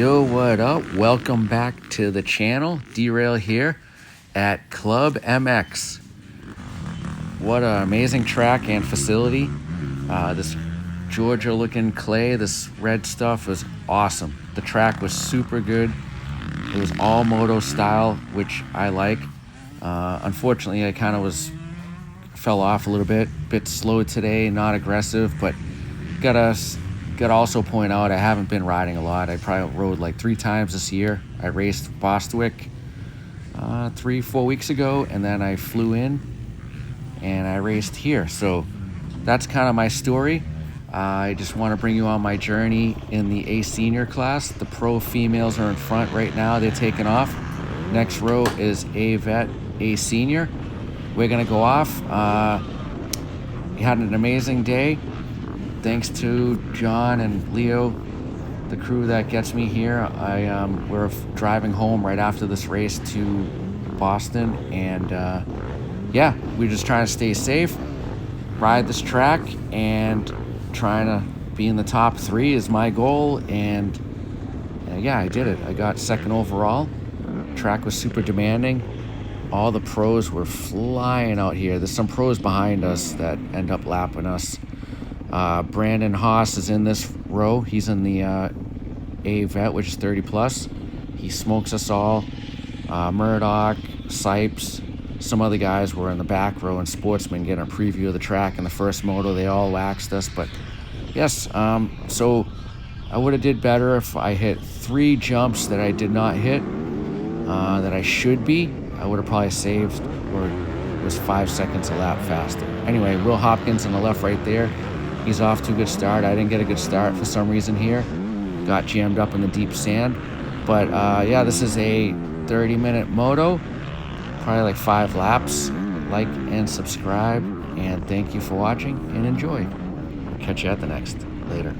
Yo, what up? Welcome back to the channel. Derail here at Club MX. What an amazing track and facility. This Georgia looking clay, this red stuff was awesome. The track was super good. It was all moto style, which I like. Unfortunately, I kind of fell off a little bit slow today, not aggressive, but gotta also point out I haven't been riding a lot. I probably rode like 3 times this year. I raced Bostwick 3-4 weeks ago, and then I flew in and I raced here. So that's kind of my story. I just want to bring you on my journey in the A senior class. The pro females are in front right now. They're taking off. Next row is A vet, A senior. We're gonna go off. We had an amazing day. Thanks to John and Leo, the crew that gets me here. We're driving home right after this race to Boston, and yeah, we're just trying to stay safe, ride this track, and trying to be in the top 3 is my goal. And yeah, I did it. I got 2nd overall. Track was super demanding. All the pros were flying out here. There's some pros behind us that end up lapping us. Brandon Haas is in this row. He's in the A vet, which is 30 plus. He smokes us all. Murdoch, Sipes, some other guys were in the back row, and Sportsman getting a preview of the track in the first moto. They all waxed us, but yes, so I would have did better if I hit 3 jumps that I did not hit, that I should be. I would have probably saved, or was 5 seconds a lap faster. Anyway, Will Hopkins on the left right there. He's off to a good start. I didn't get a good start for some reason here. Got jammed up in the deep sand. But yeah, this is a 30-minute moto. Probably like 5 laps. Like and subscribe. And thank you for watching, and enjoy. Catch you at the next. Later.